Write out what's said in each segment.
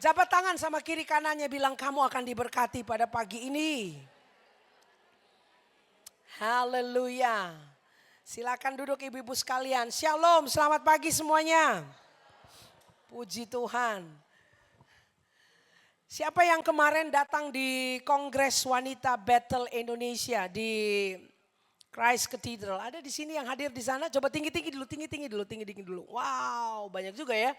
Jabat tangan sama kiri kanannya, bilang kamu akan diberkati pada pagi ini. Haleluya. Silakan duduk ibu-ibu sekalian. Shalom, selamat pagi semuanya. Puji Tuhan. Siapa yang kemarin datang di Kongres Wanita Battle Indonesia di Christ Cathedral? Ada di sini yang hadir di sana? Coba tinggi-tinggi dulu. Wow, banyak juga ya.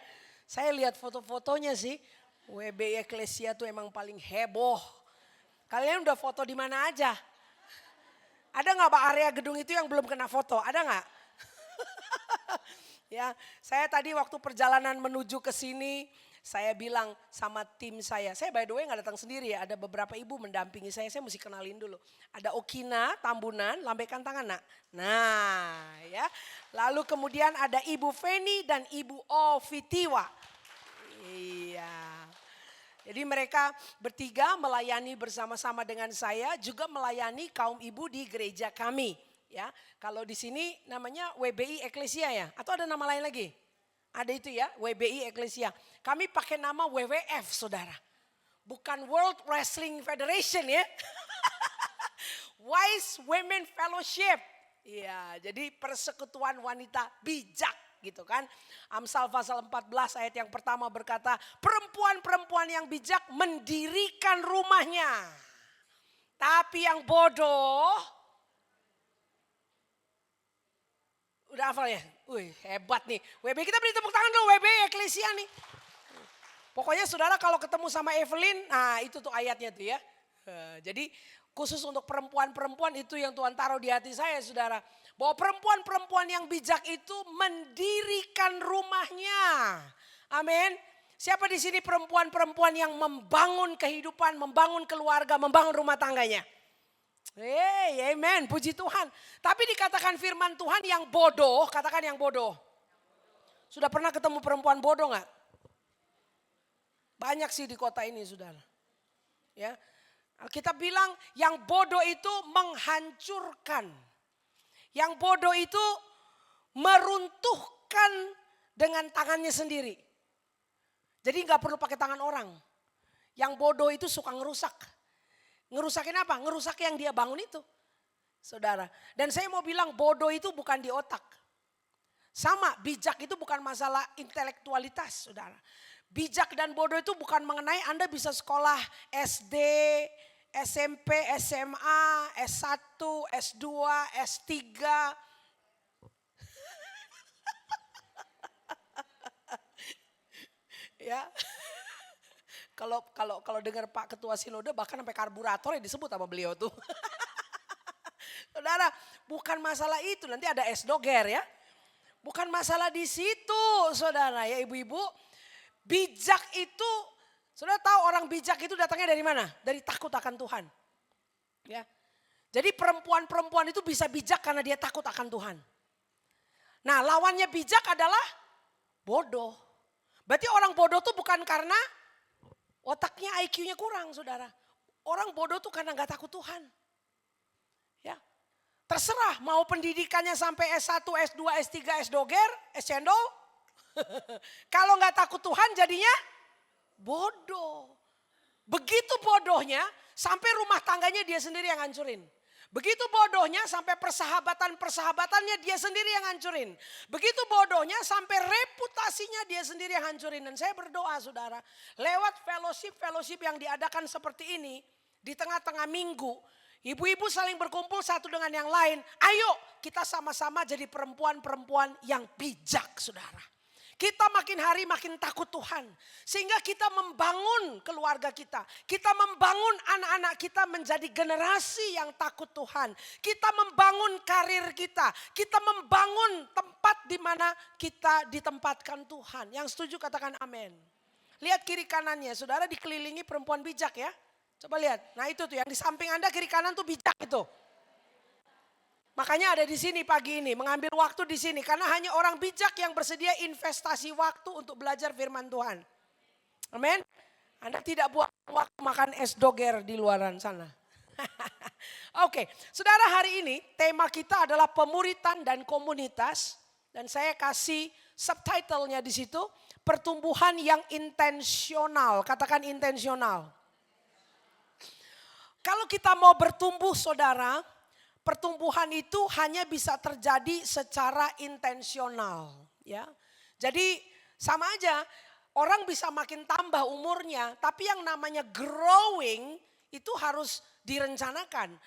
Saya lihat foto-fotonya sih. WBI Eklesia tuh emang paling heboh. Kalian udah foto di mana aja? Ada nggak Pak area gedung itu yang belum kena foto? Ada nggak? Ya, saya tadi waktu perjalanan menuju ke sini, saya bilang sama tim saya by the way nggak datang sendiri ya, ada beberapa ibu mendampingi saya mesti kenalin dulu. Ada Okina Tambunan, lambaikan tangan nak. Nah ya, lalu kemudian ada Ibu Feni dan Ibu Ovitiwa. Iya. Jadi mereka bertiga melayani bersama-sama dengan saya, juga melayani kaum ibu di gereja kami. Ya, kalau di sini namanya WBI Eklesia ya, atau ada nama lain lagi? Ada itu ya, WBI Eklesia. Kami pakai nama WWF saudara, bukan World Wrestling Federation ya. Wise Women Fellowship. Ya, jadi persekutuan wanita bijak. Gitu kan. Amsal pasal 14 ayat yang pertama berkata, perempuan-perempuan yang bijak mendirikan rumahnya. Tapi yang bodoh, udah hafal ya? Wih hebat nih. WB kita beri tepuk tangan dong, WB Eklesia nih. Pokoknya saudara kalau ketemu sama Evelyn, nah itu tuh ayatnya tuh ya. Jadi khusus untuk perempuan-perempuan itu yang Tuhan taruh di hati saya saudara. Bahwa perempuan-perempuan yang bijak itu mendirikan rumahnya. Amin. Siapa di sini perempuan-perempuan yang membangun kehidupan, membangun keluarga, membangun rumah tangganya? Amen, puji Tuhan. Tapi dikatakan firman Tuhan yang bodoh, katakan yang bodoh. Sudah pernah ketemu perempuan bodoh gak? Banyak sih di kota ini saudara. Ya, kita bilang yang bodoh itu menghancurkan. Yang bodoh itu meruntuhkan dengan tangannya sendiri. Jadi gak perlu pakai tangan orang. Yang bodoh itu suka ngerusak. Ngerusakin apa? Ngerusak yang dia bangun itu. Saudara. Dan saya mau bilang bodoh itu bukan di otak. Sama, bijak itu bukan masalah intelektualitas saudara. Bijak dan bodoh itu bukan mengenai Anda bisa sekolah SD, SMP, SMA, S1, S2, S3. Ya. Kalau dengar Pak Ketua Sinode bahkan sampai karburator yang disebut sama beliau tuh. Saudara, bukan masalah itu, nanti ada S-Doger ya. Bukan masalah di situ, saudara ya ibu-ibu. Bijak itu, saudara tahu orang bijak itu datangnya dari mana? Dari takut akan Tuhan. Ya. Jadi perempuan-perempuan itu bisa bijak karena dia takut akan Tuhan. Nah lawannya bijak adalah bodoh. Berarti orang bodoh tuh bukan karena otaknya IQ-nya kurang saudara. Orang bodoh tuh karena gak takut Tuhan. Ya. Terserah mau pendidikannya sampai S1, S2, S3, S-Doger, S-Cendol. Kalau gak takut Tuhan jadinya bodoh. Begitu bodohnya sampai rumah tangganya dia sendiri yang hancurin. Begitu bodohnya sampai persahabatan-persahabatannya dia sendiri yang hancurin. Begitu bodohnya sampai reputasinya dia sendiri yang hancurin. Dan saya berdoa saudara, lewat fellowship yang diadakan seperti ini, di tengah-tengah minggu, ibu-ibu saling berkumpul satu dengan yang lain. Ayo kita sama-sama jadi perempuan-perempuan yang bijak saudara. Kita makin hari makin takut Tuhan. Sehingga kita membangun keluarga kita. Kita membangun anak-anak kita menjadi generasi yang takut Tuhan. Kita membangun karir kita. Kita membangun tempat di mana kita ditempatkan Tuhan. Yang setuju katakan amin. Lihat kiri kanannya, saudara dikelilingi perempuan bijak ya. Coba lihat, nah itu tuh yang di samping Anda kiri kanan tuh bijak itu. Makanya ada di sini pagi ini, mengambil waktu di sini. Karena hanya orang bijak yang bersedia investasi waktu untuk belajar firman Tuhan. Amin. Anda tidak buang waktu makan es-doger di luaran sana. Oke, saudara hari ini tema kita adalah pemuritan dan komunitas. Dan saya kasih subtitlenya di situ, pertumbuhan yang intensional. Katakan intensional. Kalau kita mau bertumbuh saudara, pertumbuhan itu hanya bisa terjadi secara intensional. Ya. Jadi sama aja, orang bisa makin tambah umurnya, tapi yang namanya growing itu harus direncanakan.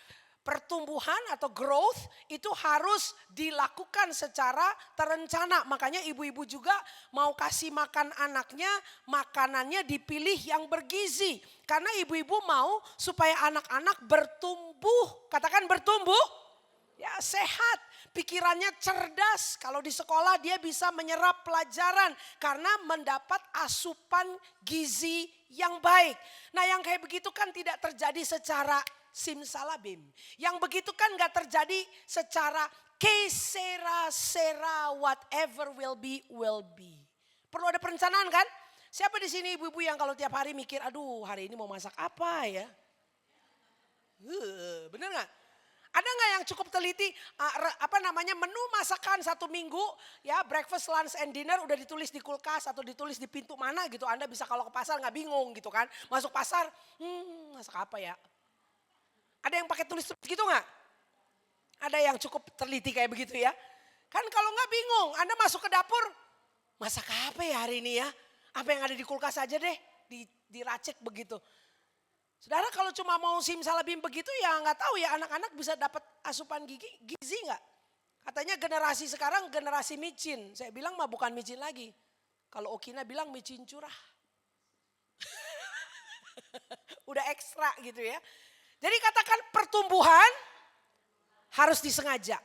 Pertumbuhan atau growth itu harus dilakukan secara terencana. Makanya ibu-ibu juga mau kasih makan anaknya, makanannya dipilih yang bergizi. Karena ibu-ibu mau supaya anak-anak bertumbuh. Katakan bertumbuh, ya sehat. Pikirannya cerdas. Kalau di sekolah dia bisa menyerap pelajaran karena mendapat asupan gizi yang baik. Nah yang kayak begitu kan tidak terjadi secara simsalabim. Yang begitu kan gak terjadi secara kesera-sera, whatever will be, will be. Perlu ada perencanaan kan? Siapa di sini ibu-ibu yang kalau tiap hari mikir, aduh hari ini mau masak apa ya? Bener gak? Ada nggak yang cukup teliti menu masakan 1 minggu ya breakfast, lunch and dinner udah ditulis di kulkas atau ditulis di pintu mana gitu. Anda bisa kalau ke pasar nggak bingung gitu kan. Masuk pasar, masak apa ya? Ada yang pakai tulis gitu nggak? Ada yang cukup teliti kayak begitu ya? Kan kalau nggak bingung, Anda masuk ke dapur, masak apa ya hari ini ya? Apa yang ada di kulkas aja deh, diracik begitu. Saudara kalau cuma mau simsalabim begitu ya nggak tahu ya anak-anak bisa dapat asupan gizi nggak? Katanya generasi sekarang generasi micin. Saya bilang mah bukan micin lagi. Kalau Okina bilang micin curah. Udah ekstra gitu ya. Jadi katakan pertumbuhan harus disengaja.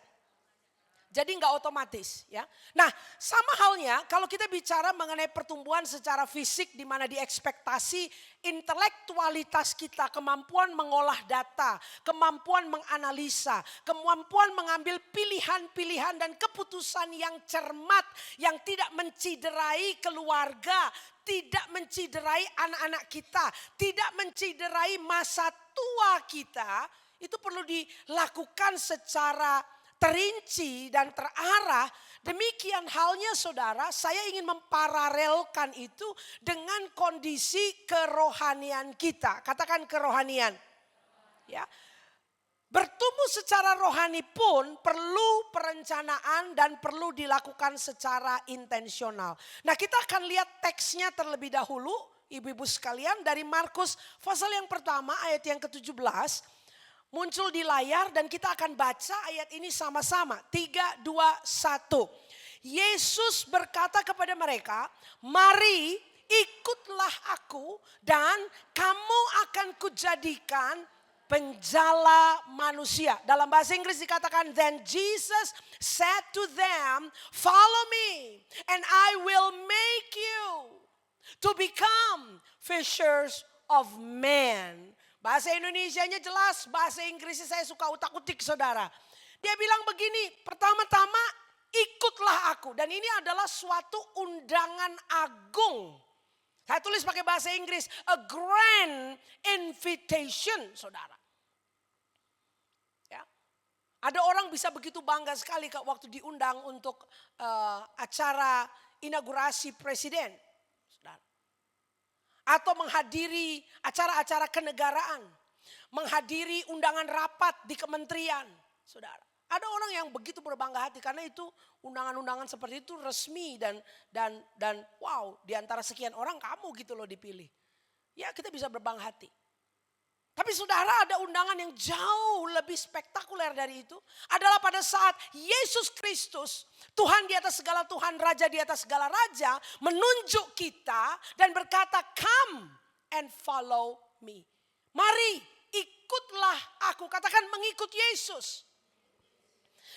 Jadi nggak otomatis ya. Nah sama halnya kalau kita bicara mengenai pertumbuhan secara fisik di mana diekspektasi intelektualitas kita, kemampuan mengolah data, kemampuan menganalisa, kemampuan mengambil pilihan-pilihan dan keputusan yang cermat, yang tidak menciderai keluarga, tidak menciderai anak-anak kita, tidak menciderai masa tua kita, itu perlu dilakukan secara terinci dan terarah. Demikian halnya saudara, saya ingin memparalelkan itu dengan kondisi kerohanian kita. Katakan kerohanian. Ya. Bertumbuh secara rohani pun perlu perencanaan dan perlu dilakukan secara intensional. Nah kita akan lihat teksnya terlebih dahulu ibu-ibu sekalian dari Markus pasal yang pertama ayat yang ke-17. Muncul di layar dan kita akan baca ayat ini sama-sama. 3, 2, 1. Yesus berkata kepada mereka, mari ikutlah aku dan kamu akan kujadikan penjala manusia. Dalam bahasa Inggris dikatakan, then Jesus said to them, follow me and I will make you to become fishers of men. Bahasa Indonesianya jelas, bahasa Inggrisnya saya suka utak-utik saudara. Dia bilang begini, pertama-tama ikutlah aku. Dan ini adalah suatu undangan agung. Saya tulis pakai bahasa Inggris, a grand invitation saudara. Ya. Ada orang bisa begitu bangga sekali waktu diundang untuk acara inaugurasi presiden. Atau menghadiri acara-acara kenegaraan. Menghadiri undangan rapat di kementerian. Saudara. Ada orang yang begitu berbangga hati karena itu undangan-undangan seperti itu resmi dan wow, di antara sekian orang kamu gitu loh dipilih. Ya kita bisa berbangga hati. Tapi saudara ada undangan yang jauh lebih spektakuler dari itu. Adalah pada saat Yesus Kristus, Tuhan di atas segala Tuhan, Raja di atas segala Raja, menunjuk kita dan berkata, come and follow me. Mari ikutlah aku, katakan mengikut Yesus.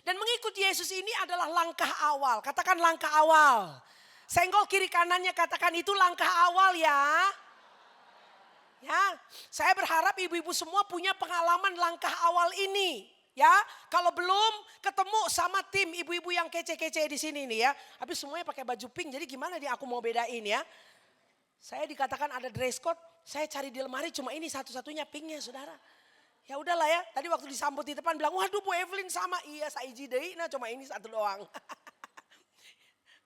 Dan mengikut Yesus ini adalah langkah awal, katakan langkah awal. Senggol kiri kanannya katakan itu langkah awal ya. Ya, saya berharap ibu-ibu semua punya pengalaman langkah awal ini. Ya, kalau belum ketemu sama tim ibu-ibu yang kece-kece di sini nih ya. Habis semuanya pakai baju pink, jadi gimana dia aku mau bedain ya. Saya dikatakan ada dress code, saya cari di lemari cuma ini satu-satunya pinknya saudara. Ya udahlah ya, tadi waktu disambut di depan bilang, waduh Bu Evelyn sama. Iya, saya deui, nah cuma ini satu doang.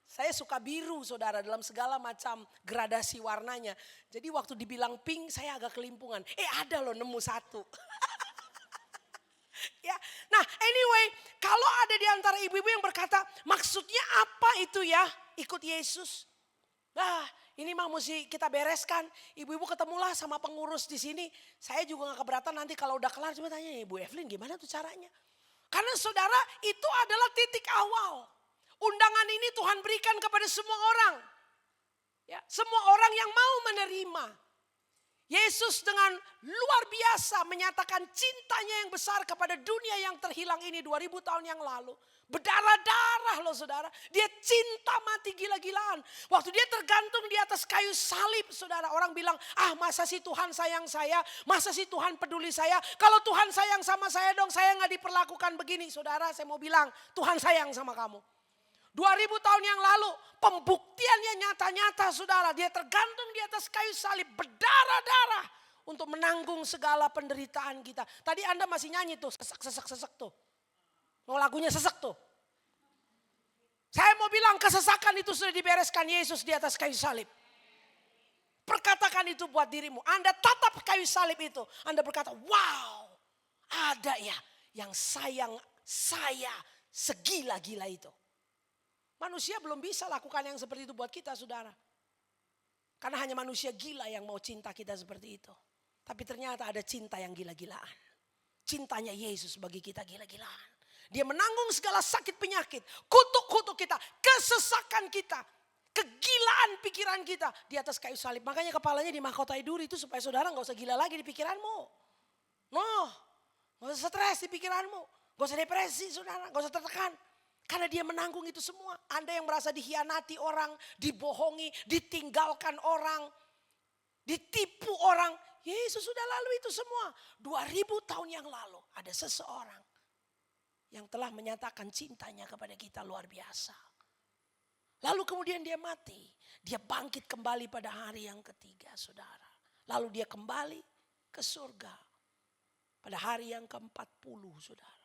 Saya suka biru saudara dalam segala macam gradasi warnanya. Jadi waktu dibilang pink saya agak kelimpungan. Ada loh nemu satu. Ya, nah anyway, kalau ada di antara ibu-ibu yang berkata, maksudnya apa itu ya ikut Yesus? Nah, ini mah mesti kita bereskan. Ibu-ibu ketemulah sama pengurus di sini. Saya juga gak keberatan nanti kalau udah kelar coba tanya Ibu Evelyn gimana tuh caranya? Karena saudara itu adalah titik awal. Undangan ini Tuhan berikan kepada semua orang. Ya, semua orang yang mau menerima. Yesus dengan luar biasa menyatakan cintanya yang besar kepada dunia yang terhilang ini 2000 tahun yang lalu. Berdarah-darah loh saudara. Dia cinta mati gila-gilaan. Waktu dia tergantung di atas kayu salib saudara. Orang bilang, masa sih Tuhan sayang saya? Masa sih Tuhan peduli saya? Kalau Tuhan sayang sama saya dong, saya gak diperlakukan begini. Saudara saya mau bilang, Tuhan sayang sama kamu. 2000 tahun yang lalu pembuktiannya nyata-nyata saudara. Dia tergantung di atas kayu salib berdarah-darah untuk menanggung segala penderitaan kita. Tadi Anda masih nyanyi tuh sesek tuh. Mau lagunya sesek tuh. Saya mau bilang kesesakan itu sudah dibereskan Yesus di atas kayu salib. Perkatakan itu buat dirimu. Anda tatap kayu salib itu. Anda berkata wow ada ya yang sayang saya segila-gila itu. Manusia belum bisa lakukan yang seperti itu buat kita saudara. Karena hanya manusia gila yang mau cinta kita seperti itu. Tapi ternyata ada cinta yang gila-gilaan. Cintanya Yesus bagi kita gila-gilaan. Dia menanggung segala sakit penyakit. Kutuk-kutuk kita. Kesesakan kita. Kegilaan pikiran kita. Di atas kayu salib. Makanya kepalanya dimahkotai duri itu supaya saudara gak usah gila lagi di pikiranmu. Gak usah stres di pikiranmu. Gak usah depresi saudara. Gak usah tertekan. Karena dia menanggung itu semua. Anda yang merasa dikhianati orang, dibohongi, ditinggalkan orang, ditipu orang. Yesus sudah lalu itu semua. 2000 tahun yang lalu ada seseorang yang telah menyatakan cintanya kepada kita luar biasa. Lalu kemudian dia mati. Dia bangkit kembali pada hari yang ketiga saudara. Lalu dia kembali ke surga pada hari yang ke-40 saudara.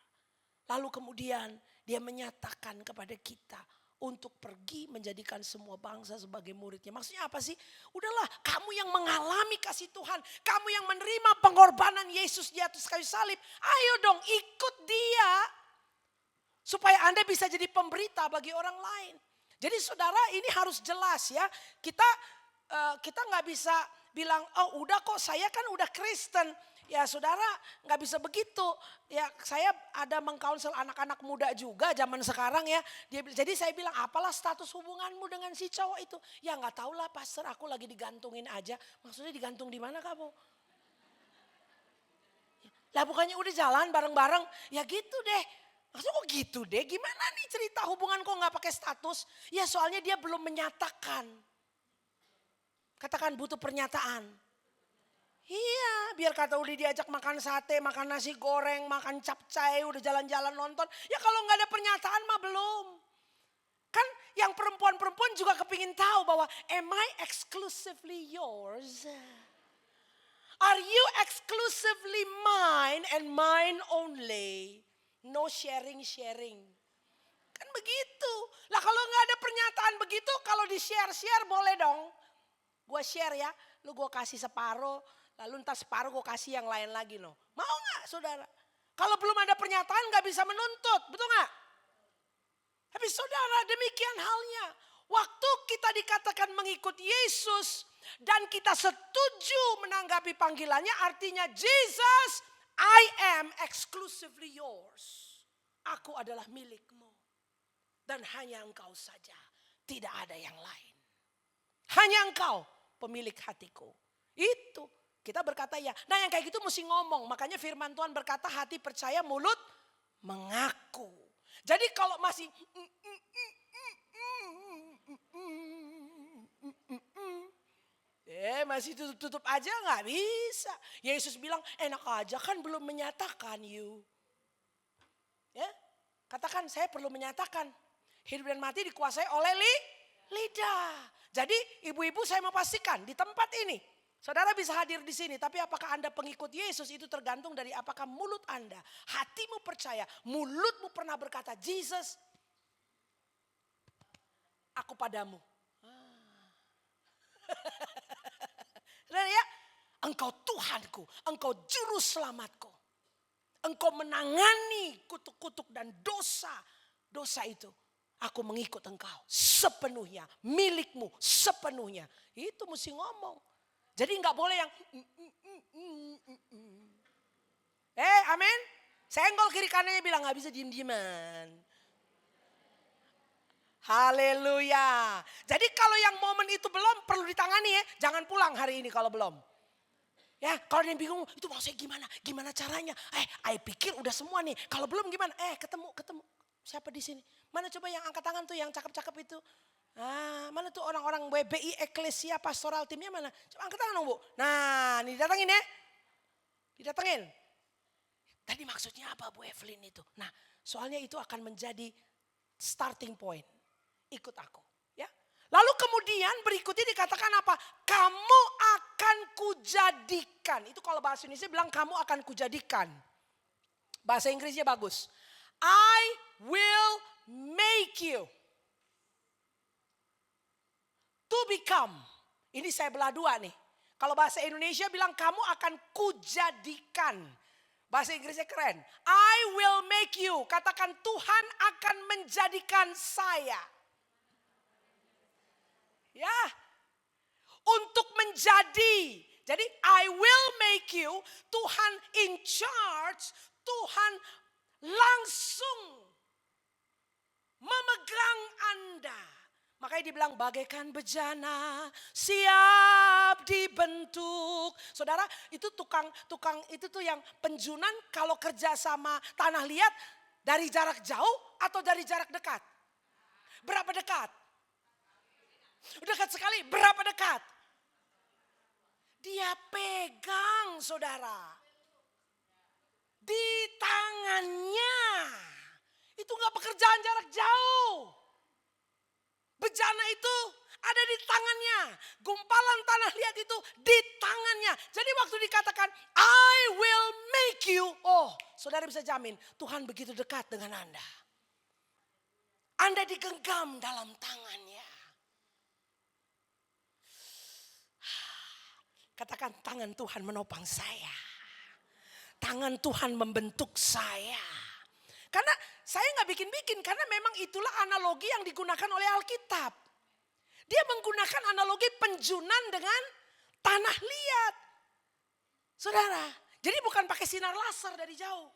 Lalu kemudian dia menyatakan kepada kita untuk pergi menjadikan semua bangsa sebagai muridnya. Maksudnya apa sih? Udahlah kamu yang mengalami kasih Tuhan. Kamu yang menerima pengorbanan Yesus di atas kayu salib. Ayo dong ikut dia. Supaya Anda bisa jadi pemberita bagi orang lain. Jadi saudara ini harus jelas ya. Kita gak bisa bilang udah kok saya kan udah Kristen. Ya saudara gak bisa begitu. Ya saya ada mengkaunsel anak-anak muda juga zaman sekarang ya. Jadi saya bilang apalah status hubunganmu dengan si cowok itu. Ya gak tahulah pastor aku lagi digantungin aja. Maksudnya digantung di mana kamu? Lah bukannya udah jalan bareng-bareng. Ya gitu deh. Maksudnya kok gitu deh. Gimana nih cerita hubungan kok gak pakai status? Ya soalnya dia belum menyatakan. Katakan butuh pernyataan. Iya, biar kata udah diajak makan sate, makan nasi goreng, makan capcay, udah jalan-jalan nonton. Ya kalau gak ada pernyataan mah belum. Kan yang perempuan-perempuan juga kepingin tahu bahwa am I exclusively yours? Are you exclusively mine and mine only? No sharing-sharing. Kan begitu. Lah kalau gak ada pernyataan begitu, kalau di-share-share boleh dong. Gue share ya, lu gue kasih separuh. Lalu ntar separuh gue kasih yang lain lagi loh. Mau gak saudara? Kalau belum ada pernyataan gak bisa menuntut. Betul gak? Tapi saudara demikian halnya. Waktu kita dikatakan mengikut Yesus. Dan kita setuju menanggapi panggilannya. Artinya Jesus, I am exclusively yours. Aku adalah milikmu. Dan hanya engkau saja. Tidak ada yang lain. Hanya engkau pemilik hatiku. Itu. Kita berkata ya. Nah yang kayak gitu mesti ngomong. Makanya firman Tuhan berkata hati percaya mulut mengaku. Jadi kalau masih masih tutup-tutup aja gak bisa. Yesus bilang enak aja kan belum menyatakan you. Ya, katakan saya perlu menyatakan. Hidup dan mati dikuasai oleh lidah. Jadi ibu-ibu saya mau pastikan di tempat ini. Saudara bisa hadir di sini, tapi apakah Anda pengikut Yesus itu tergantung dari apakah mulut Anda, hatimu percaya, mulutmu pernah berkata, Jesus, aku padamu. Saudara ya, engkau Tuhanku, engkau juru selamatku. Engkau menangani kutuk-kutuk dan dosa itu. Aku mengikut engkau sepenuhnya, milikmu sepenuhnya. Itu mesti ngomong. Jadi nggak boleh yang amin. Senggol kiri kanannya bilang nggak bisa diem-dieman. Haleluya. Jadi kalau yang momen itu belum perlu ditangani ya. Jangan pulang hari ini kalau belum. Ya, kalau dia bingung itu maksudnya gimana? Gimana caranya? I pikir udah semua nih. Kalau belum gimana? Ketemu. Siapa di sini? Mana coba yang angkat tangan tuh yang cakep-cakep itu? Mana tuh orang-orang WBI Eklesia Pastoral timnya mana? Coba angkat tangan dong Bu. Nah, ini didatengin ya. Didatengin. Tadi maksudnya apa Bu Evelyn itu? Nah, soalnya itu akan menjadi starting point. Ikut aku. Ya. Lalu kemudian berikutnya dikatakan apa? Kamu akan kujadikan. Itu kalau bahasa Indonesia bilang kamu akan kujadikan. Bahasa Inggrisnya bagus. I will make you to become. Ini saya belah dua nih. Kalau bahasa Indonesia bilang kamu akan kujadikan. Bahasa Inggrisnya keren. I will make you. Katakan Tuhan akan menjadikan saya. Ya. Untuk menjadi. Jadi I will make you. Tuhan in charge. Tuhan langsung memegang Anda. Makanya dibilang bagaikan bejana siap dibentuk. Saudara, itu tukang itu tuh yang penjunan kalau kerja sama tanah liat dari jarak jauh atau dari jarak dekat? Berapa dekat? Dekat sekali, berapa dekat? Dia pegang saudara. Di tangannya. Itu gak pekerjaan jarak jauh. Bejana itu ada di tangannya. Gumpalan tanah liat itu di tangannya. Jadi waktu dikatakan I will make you. Oh, saudara bisa jamin Tuhan begitu dekat dengan Anda. Anda digenggam dalam tangannya. Katakan tangan Tuhan menopang saya. Tangan Tuhan membentuk saya. Karena saya gak bikin-bikin. Karena memang itulah analogi yang digunakan oleh Alkitab. Dia menggunakan analogi penjunan dengan tanah liat. Saudara. Jadi bukan pakai sinar laser dari jauh.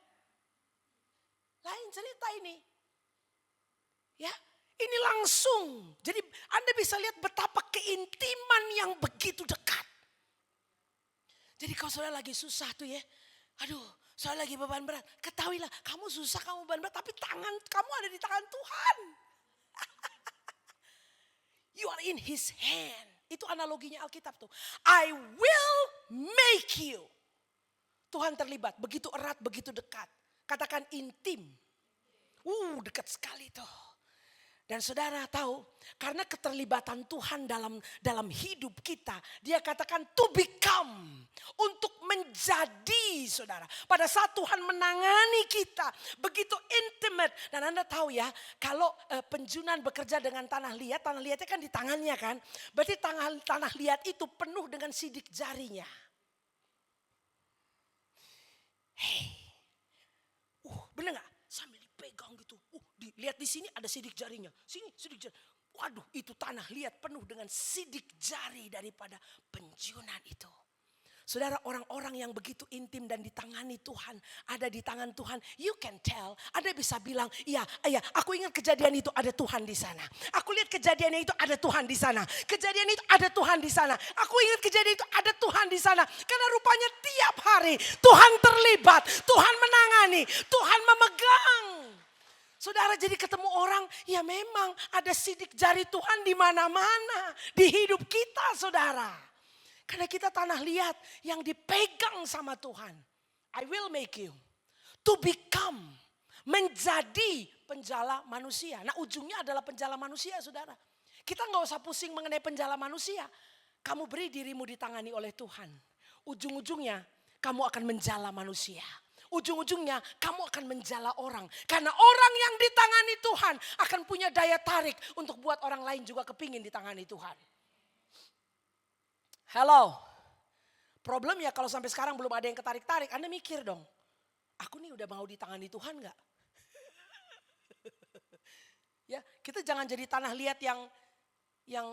Lain cerita ini. Ya. Ini langsung. Jadi Anda bisa lihat betapa keintiman yang begitu dekat. Jadi kalau saudara lagi susah tuh ya. Aduh, saya lagi beban berat. Ketahuilah, kamu susah, kamu beban berat. Tapi tangan kamu ada di tangan Tuhan. You are in his hand. Itu analoginya Alkitab tuh. I will make you. Tuhan terlibat, begitu erat, begitu dekat. Katakan intim. Dekat sekali tuh. Dan saudara tahu, karena keterlibatan Tuhan dalam hidup kita, dia katakan to become, untuk menjadi saudara. Pada saat Tuhan menangani kita, begitu intimate. Dan Anda tahu ya, kalau penjunan bekerja dengan tanah liatnya kan di tangannya kan. Berarti tanah liat itu penuh dengan sidik jarinya. Bener gak? Sambil dipegang gitu. Lihat di sini ada sidik jarinya. Sini sidik jari. Waduh, itu tanah liat penuh dengan sidik jari daripada penjunan itu. Saudara, orang-orang yang begitu intim dan ditangani Tuhan, ada di tangan Tuhan, you can tell. Anda bisa bilang, iya, aku ingat kejadian itu ada Tuhan di sana. Aku lihat kejadiannya itu ada Tuhan di sana. Kejadian itu ada Tuhan di sana. Aku ingat kejadian itu ada Tuhan di sana. Karena rupanya tiap hari Tuhan terlibat, Tuhan menangani, Tuhan memegang. Saudara, jadi ketemu orang, ya memang ada sidik jari Tuhan di mana-mana di hidup kita, saudara. Karena kita tanah liat yang dipegang sama Tuhan. I will make you to become, menjadi penjala manusia. Nah, ujungnya adalah penjala manusia, saudara. Kita gak usah pusing mengenai penjala manusia. Kamu beri dirimu ditangani oleh Tuhan. Ujung-ujungnya kamu akan menjala manusia. ujung-ujungnya kamu akan menjala orang. Karena orang yang ditangani Tuhan akan punya daya tarik untuk buat orang lain juga kepingin ditangani Tuhan. Hello. Problemnya kalau sampai sekarang belum ada yang ketarik-tarik, Anda mikir dong. Aku nih udah mau ditangani Tuhan gak? Ya, kita jangan jadi tanah liat yang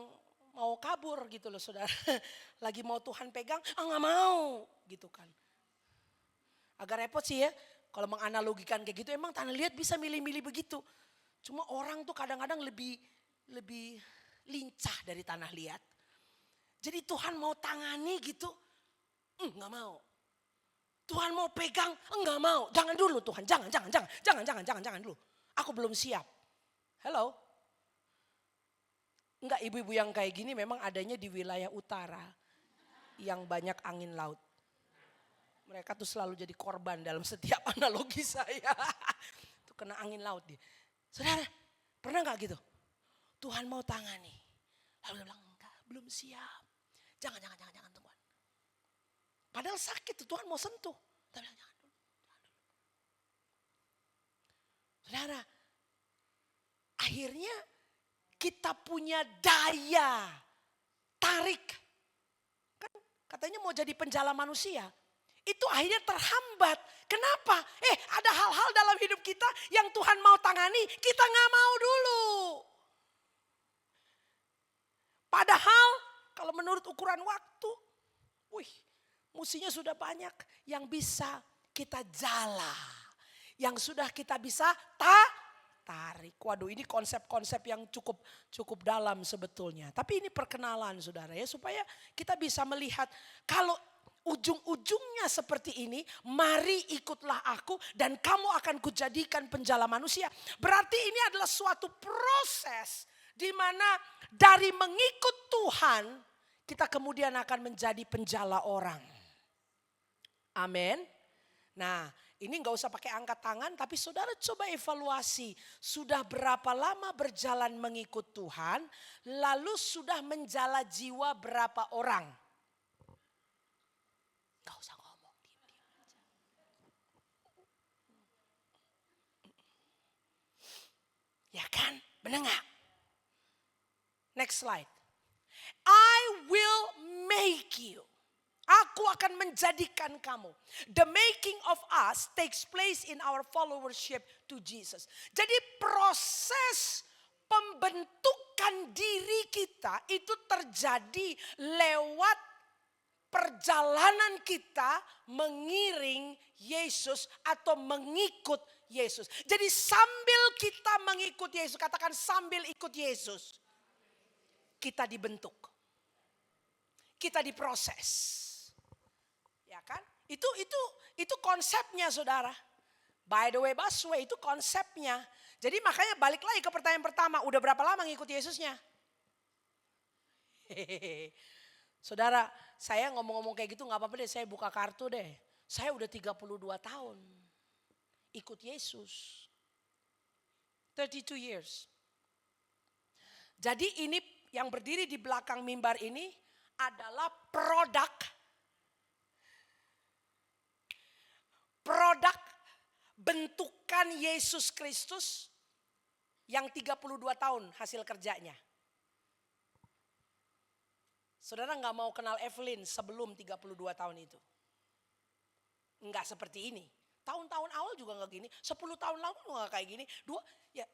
mau kabur gitu loh saudara. Lagi mau Tuhan pegang, gak mau gitu kan. Agak repot sih ya, kalau menganalogikan kayak gitu emang tanah liat bisa milih-milih begitu. Cuma orang tuh kadang-kadang lebih lincah dari tanah liat. Jadi Tuhan mau tangani gitu, gak mau. Tuhan mau pegang, enggak mau. Jangan dulu Tuhan, jangan dulu. Aku belum siap. Hello. Enggak, ibu-ibu yang kayak gini memang adanya di wilayah utara yang banyak angin laut. Mereka tuh selalu jadi korban dalam setiap analogi saya. Tuh kena angin laut dia. Saudara, pernah gak gitu? Tuhan mau tangani. Lalu dia bilang, enggak, belum siap. Jangan Tuhan. Padahal sakit tuh, Tuhan mau sentuh. Dia bilang, jangan dulu. Saudara, akhirnya kita punya daya tarik. Kan katanya mau jadi penjala manusia. Itu akhirnya terhambat. Kenapa? Ada hal-hal dalam hidup kita yang Tuhan mau tangani, kita gak mau dulu. Padahal kalau menurut ukuran waktu, musinya sudah banyak yang bisa kita jala. Yang sudah kita bisa tarik. Waduh, ini konsep-konsep yang cukup dalam sebetulnya. Tapi ini perkenalan saudara ya, supaya kita bisa melihat kalau ujung-ujungnya seperti ini, mari ikutlah aku dan kamu akan kujadikan penjala manusia. Berarti ini adalah suatu proses di mana dari mengikut Tuhan kita kemudian akan menjadi penjala orang. Amin. Nah, ini gak usah pakai angkat tangan, tapi saudara coba evaluasi. Sudah berapa lama berjalan mengikut Tuhan, lalu sudah menjala jiwa berapa orang? Gak usah ngomong, diam aja. Ya kan, benar gak? Next slide. I will make you. Aku akan menjadikan kamu. The making of us takes place in our followership to Jesus. Jadi proses pembentukan diri kita itu terjadi lewat perjalanan kita mengiring Yesus atau mengikut Yesus. Jadi sambil kita mengikut Yesus, katakan sambil ikut Yesus, kita dibentuk. Kita diproses. Ya kan? Itu konsepnya saudara. By the way, busway itu konsepnya. Jadi makanya balik lagi ke pertanyaan pertama. Udah berapa lama ngikut Yesusnya? Saudara, saya ngomong-ngomong kayak gitu gak apa-apa deh. Saya buka kartu deh. Saya udah 32 tahun ikut Yesus. 32 years. Jadi ini yang berdiri di belakang mimbar ini adalah produk bentukan Yesus Kristus yang 32 tahun hasil kerjanya. Saudara gak mau kenal Evelyn sebelum 32 tahun itu. Enggak seperti ini. Tahun-tahun awal juga gak gini. 10 tahun lalu juga gak kayak gini.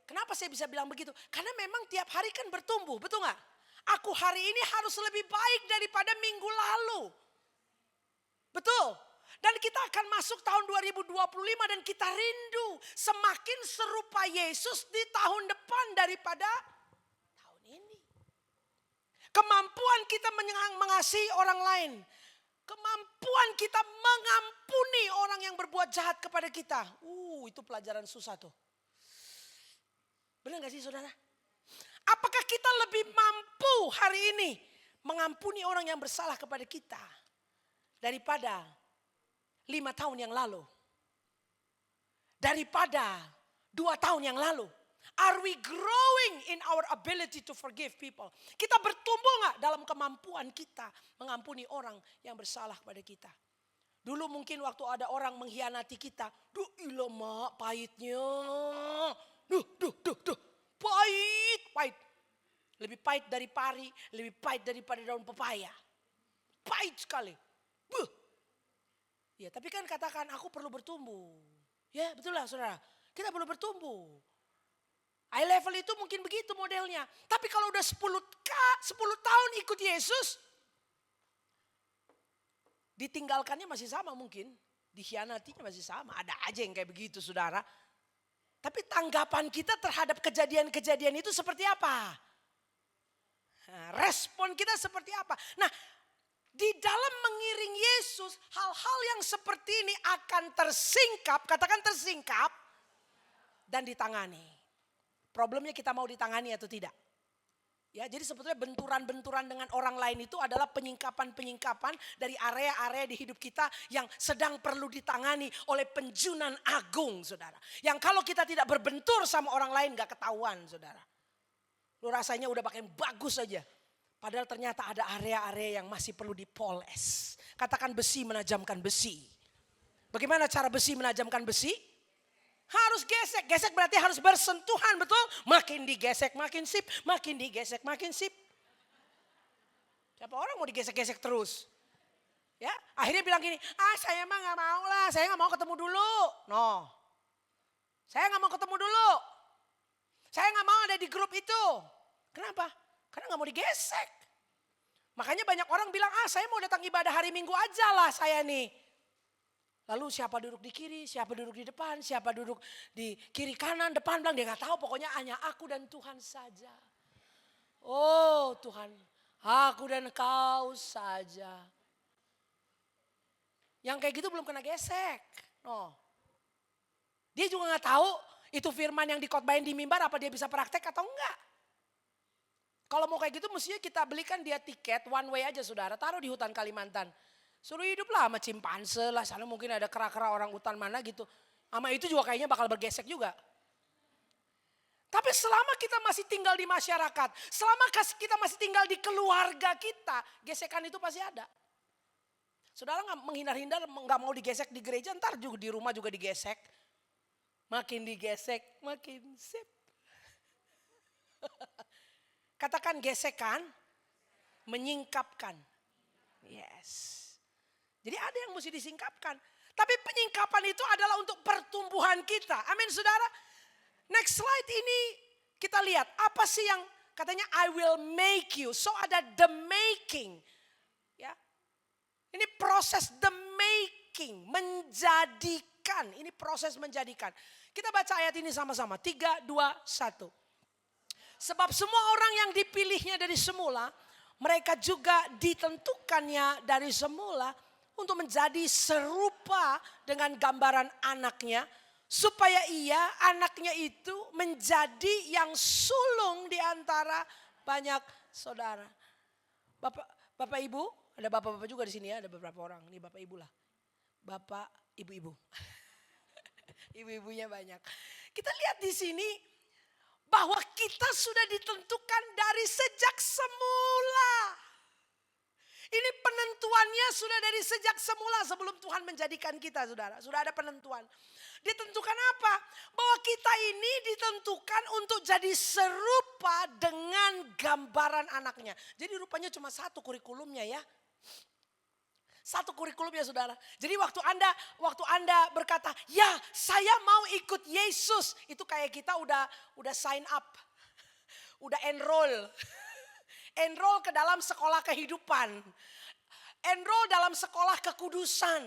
Kenapa saya bisa bilang begitu? Karena memang tiap hari kan bertumbuh, betul gak? Aku hari ini harus lebih baik daripada minggu lalu. Betul? Dan kita akan masuk tahun 2025 dan kita rindu semakin serupa Yesus di tahun depan daripada tahun ini. Kemampuan kita mengasihi orang lain. Kemampuan kita mengampuni orang yang berbuat jahat kepada kita. Itu pelajaran susah tuh. Benar gak sih saudara? Apakah kita lebih mampu hari ini mengampuni orang yang bersalah kepada kita daripada 5 tahun yang lalu? Daripada 2 tahun yang lalu? Are we growing in our ability to forgive people? Kita bertumbuh gak dalam kemampuan kita mengampuni orang yang bersalah kepada kita? Dulu mungkin waktu ada orang mengkhianati kita. Duh ilah mak pahitnya. Duh. Pahit. Lebih pahit dari pari, lebih pahit daripada daun pepaya. Pahit sekali. Buh. Ya tapi kan katakan aku perlu bertumbuh. Ya betul lah saudara. Kita perlu bertumbuh. High level itu mungkin begitu modelnya. Tapi kalau udah 10 tahun ikut Yesus. Ditinggalkannya masih sama mungkin. Dikhianatinya masih sama. Ada aja yang kayak begitu saudara. Tapi tanggapan kita terhadap kejadian-kejadian itu seperti apa? Nah, respon kita seperti apa? Nah, di dalam mengiring Yesus, hal-hal yang seperti ini akan tersingkap, katakan tersingkap, dan ditangani. Problemnya kita mau ditangani atau tidak. Ya, jadi sebetulnya benturan-benturan dengan orang lain itu adalah penyingkapan-penyingkapan dari area-area di hidup kita yang sedang perlu ditangani oleh penjunan agung, saudara. Yang kalau kita tidak berbentur sama orang lain gak ketahuan, saudara. Lu rasanya udah pakai bagus aja. Padahal ternyata ada area-area yang masih perlu dipoles. Katakan besi menajamkan besi. Bagaimana cara besi menajamkan besi? Harus gesek. Gesek berarti harus bersentuhan, betul? Makin digesek makin sip, makin digesek makin sip. Siapa orang mau digesek-gesek terus? Ya, akhirnya bilang gini, saya mah gak mau lah, saya gak mau ketemu dulu. No, saya gak mau ketemu dulu. Saya gak mau ada di grup itu. Kenapa? Karena gak mau digesek. Makanya banyak orang bilang, saya mau datang ibadah hari Minggu aja lah saya nih. Lalu siapa duduk di kiri, siapa duduk di depan, siapa duduk di kiri kanan, depan belakang. Dia gak tahu, pokoknya hanya aku dan Tuhan saja. Oh Tuhan, aku dan kau saja. Yang kayak gitu belum kena gesek. No. Dia juga gak tahu itu firman yang dikotbahin di mimbar apa dia bisa praktek atau enggak. Kalau mau kayak gitu mestinya kita belikan dia tiket one way aja saudara. Taruh di hutan Kalimantan. Suruh hidup lah sama cimpanse lah. Sana mungkin ada kera-kera orang hutan mana gitu. Sama itu juga kayaknya bakal bergesek juga. Tapi selama kita masih tinggal di masyarakat. Selama kita masih tinggal di keluarga kita. Gesekan itu pasti ada. Saudara gak menghindar-hindar gak mau digesek di gereja. Ntar juga di rumah juga digesek. Makin digesek makin sip. Katakan gesekan, menyingkapkan. Yes. Jadi ada yang mesti disingkapkan. Tapi penyingkapan itu adalah untuk pertumbuhan kita. Amin saudara. Next slide ini kita lihat. Apa sih yang katanya I will make you. So ada the making. Ya. Ini proses the making. Menjadikan. Ini proses menjadikan. Kita baca ayat ini sama-sama. 3, 2, 1. Sebab semua orang yang dipilihnya dari semula, mereka juga ditentukannya dari semula untuk menjadi serupa dengan gambaran anaknya. Supaya anaknya itu menjadi yang sulung di antara banyak saudara. Bapak ibu, ada bapak-bapak juga di sini ya, ada beberapa orang. Ini bapak ibu lah. Bapak ibu-ibu. Ibu-ibunya banyak. Kita lihat di sini. Bahwa kita sudah ditentukan dari sejak semula. Ini penentuannya sudah dari sejak semula sebelum Tuhan menjadikan kita saudara. Sudah ada penentuan. Ditentukan apa? Bahwa kita ini ditentukan untuk jadi serupa dengan gambaran anaknya. Jadi rupanya cuma satu kurikulumnya ya. Satu kurikulum ya saudara. Jadi waktu Anda berkata, ya saya mau ikut Yesus. Itu kayak kita udah sign up. Udah enroll. Enroll ke dalam sekolah kehidupan. Enroll dalam sekolah kekudusan.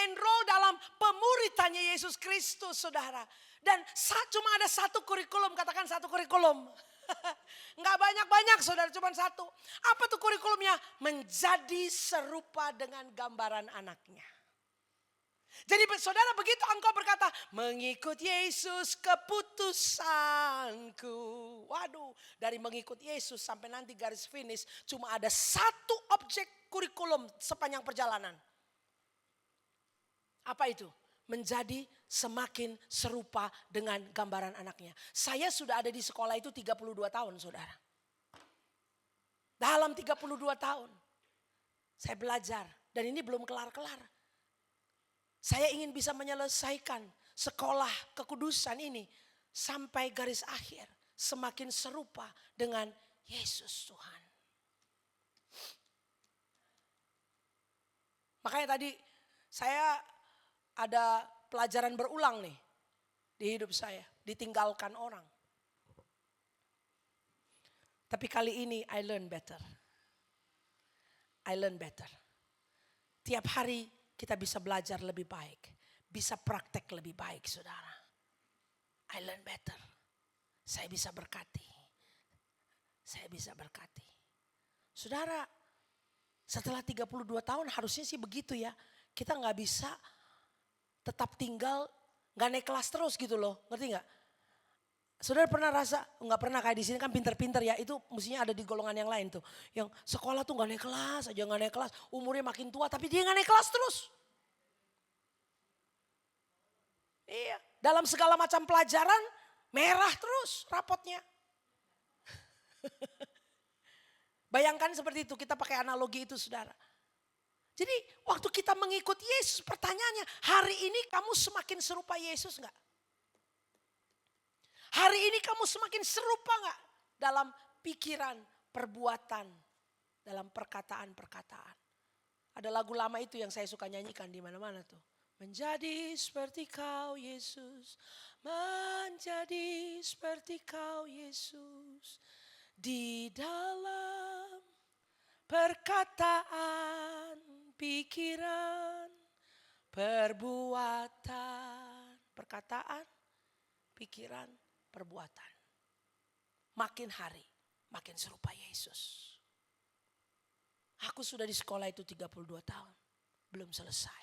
Enroll dalam pemuritannya Yesus Kristus saudara. Dan cuma ada satu kurikulum, katakan satu kurikulum. Enggak banyak-banyak saudara, cuma satu. Apa tuh kurikulumnya? Menjadi serupa dengan gambaran anaknya. Jadi saudara begitu engkau berkata, mengikut Yesus keputusanku. Waduh, dari mengikut Yesus sampai nanti garis finish cuma ada satu objek kurikulum sepanjang perjalanan. Apa itu? Menjadi semakin serupa dengan gambaran anaknya. Saya sudah ada di sekolah itu 32 tahun saudara. Dalam 32 tahun saya belajar dan ini belum kelar-kelar. Saya ingin bisa menyelesaikan sekolah kekudusan ini sampai garis akhir. Semakin serupa dengan Yesus Tuhan. Makanya tadi saya ada pelajaran berulang nih di hidup saya. Ditinggalkan orang. Tapi kali ini I learn better. I learn better. Tiap hari kita bisa belajar lebih baik. Bisa praktek lebih baik, saudara. I learn better. Saya bisa berkati. Saya bisa berkati. Saudara, setelah 32 tahun harusnya sih begitu ya. Kita gak bisa tetap tinggal, gak naik kelas terus gitu loh. Ngerti gak? Saudara pernah rasa, nggak pernah kayak di sini kan pinter-pinter ya, itu mestinya ada di golongan yang lain tuh. Yang sekolah tuh nggak naik kelas, aja nggak naik kelas, umurnya makin tua tapi dia nggak naik kelas terus. Iya, dalam segala macam pelajaran merah terus rapotnya. Bayangkan seperti itu, kita pakai analogi itu saudara. Jadi waktu kita mengikut Yesus, pertanyaannya hari ini kamu semakin serupa Yesus nggak? Hari ini kamu semakin serupa gak dalam pikiran, perbuatan, dalam perkataan-perkataan. Ada lagu lama itu yang saya suka nyanyikan di mana-mana tuh. Menjadi seperti kau Yesus, menjadi seperti kau Yesus. Di dalam perkataan, pikiran, perbuatan. Perkataan, pikiran, perbuatan. Makin hari, makin serupa Yesus. Aku sudah di sekolah itu 32 tahun. Belum selesai.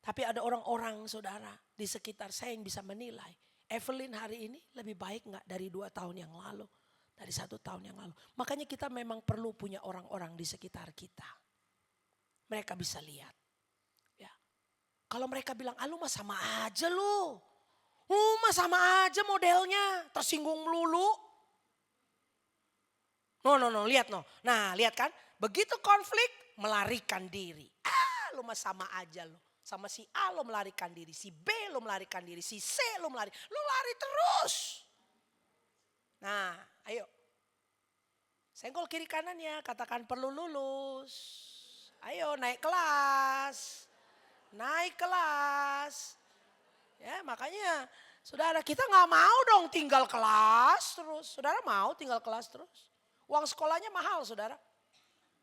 Tapi ada orang-orang saudara di sekitar saya yang bisa menilai. Evelyn hari ini lebih baik gak dari 2 tahun yang lalu. Dari 1 tahun yang lalu. Makanya kita memang perlu punya orang-orang di sekitar kita. Mereka bisa lihat. Ya. Kalau mereka bilang, lu mah sama aja lu. Mah sama aja modelnya, tersinggung melulu. No, lihat no. Nah, lihat kan, begitu konflik melarikan diri. Lu mah sama aja lu. Sama si A lu melarikan diri, si B lu melarikan diri, si C lu melari. Lu lari terus. Nah, ayo. Senggol kiri kanannya, katakan perlu lulus. Ayo naik kelas. Naik kelas. Ya makanya saudara kita gak mau dong tinggal kelas terus. Saudara mau tinggal kelas terus? Uang sekolahnya mahal saudara.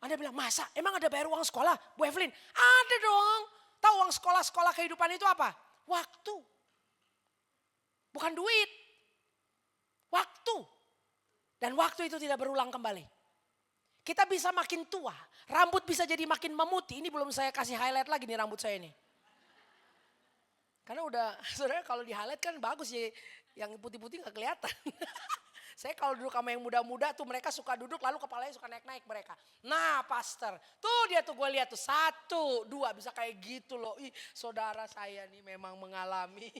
Anda bilang masa emang ada bayar uang sekolah Bu Evelyn? Ada dong. Tahu uang sekolah kehidupan itu apa? Waktu. Bukan duit. Waktu. Dan waktu itu tidak berulang kembali. Kita bisa makin tua. Rambut bisa jadi makin memutih. Ini belum saya kasih highlight lagi nih rambut saya ini. Karena udah, saudara kalau di highlight kan bagus ya, yang putih-putih gak kelihatan. Saya kalau duduk sama yang muda-muda tuh mereka suka duduk lalu kepalanya suka naik-naik mereka. Nah pastor, tuh dia tuh gue lihat tuh 1, 2 bisa kayak gitu loh. Ih saudara saya nih memang mengalami.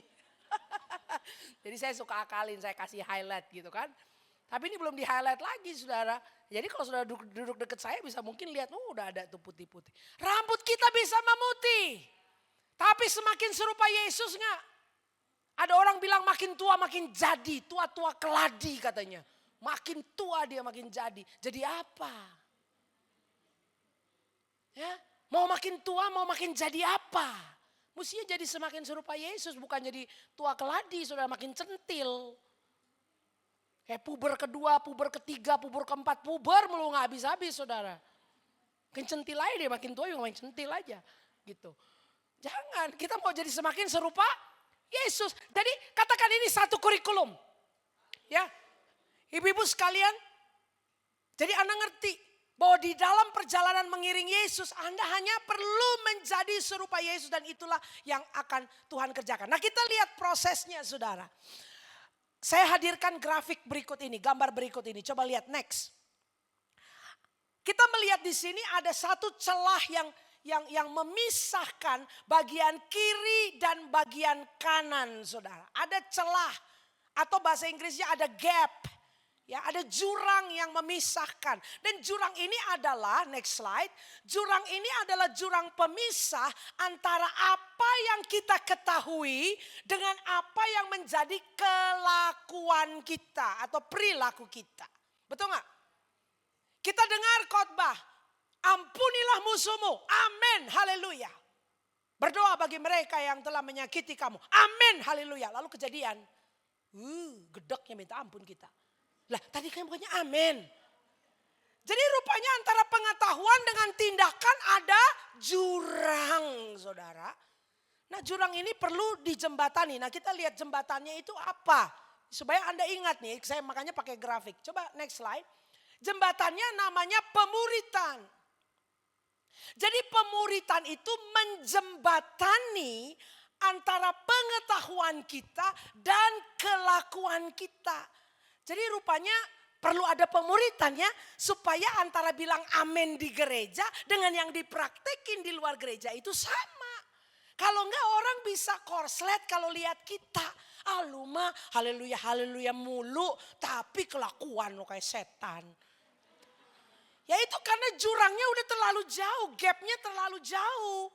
Jadi saya suka akalin, saya kasih highlight gitu kan. Tapi ini belum di highlight lagi saudara. Jadi kalau saudara duduk deket saya bisa mungkin lihat, udah ada tuh putih-putih. Rambut kita bisa memutih. Tapi semakin serupa Yesus enggak? Ada orang bilang makin tua makin jadi. Tua-tua keladi katanya. Makin tua dia makin jadi. Jadi apa? Ya, mau makin tua mau makin jadi apa? Mestinya jadi semakin serupa Yesus. Bukan jadi tua keladi sudah makin centil. Kayak puber kedua, puber ketiga, puber keempat. Puber melulu gak habis-habis saudara. Makin centil aja dia makin tua juga makin centil aja. Gitu. Jangan, kita mau jadi semakin serupa Yesus. Jadi katakan ini satu kurikulum. Ya, ibu-ibu sekalian. Jadi Anda ngerti bahwa di dalam perjalanan mengiring Yesus Anda hanya perlu menjadi serupa Yesus. Dan itulah yang akan Tuhan kerjakan. Nah kita lihat prosesnya saudara. Saya hadirkan grafik berikut ini, gambar berikut ini. Coba lihat next. Kita melihat di sini ada satu celah yang memisahkan bagian kiri dan bagian kanan saudara. Ada celah atau bahasa Inggrisnya ada gap. Ya, ada jurang yang memisahkan. Dan jurang ini adalah, next slide. Jurang ini adalah jurang pemisah antara apa yang kita ketahui dengan apa yang menjadi kelakuan kita atau perilaku kita. Betul nggak? Kita dengar khotbah, ampunilah musuhmu. Amin, haleluya. Berdoa bagi mereka yang telah menyakiti kamu. Amin, haleluya. Lalu kejadian, gedeknya minta ampun kita. Lah tadi kan pokoknya amin. Jadi rupanya antara pengetahuan dengan tindakan ada jurang, saudara. Nah jurang ini perlu dijembatani. Nah kita lihat jembatannya itu apa. Supaya Anda ingat nih, saya makanya pakai grafik. Coba next slide. Jembatannya namanya pemuritan. Jadi pemuritan itu menjembatani antara pengetahuan kita dan kelakuan kita. Jadi rupanya perlu ada pemuritan ya, supaya antara bilang amin di gereja dengan yang dipraktekin di luar gereja itu sama. Kalau enggak orang bisa korslet kalau lihat kita. Lu mah haleluya haleluya mulu, tapi kelakuan lo kayak setan. Ya itu karena jurangnya udah terlalu jauh, gapnya terlalu jauh.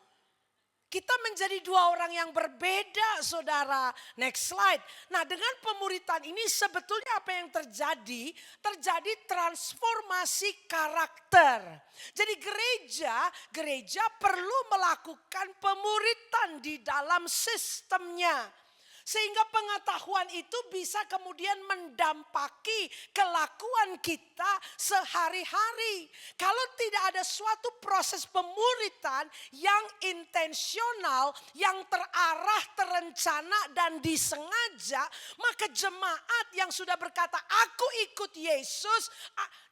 Kita menjadi dua orang yang berbeda, saudara. Next slide. Nah dengan pemuritan ini sebetulnya apa yang terjadi? Terjadi transformasi karakter. Jadi gereja perlu melakukan pemuritan di dalam sistemnya. Sehingga pengetahuan itu bisa kemudian mendampaki kelakuan kita sehari-hari. Kalau tidak ada suatu proses pemuritan yang intensional, yang terarah, terencana dan disengaja, maka jemaat yang sudah berkata aku ikut Yesus,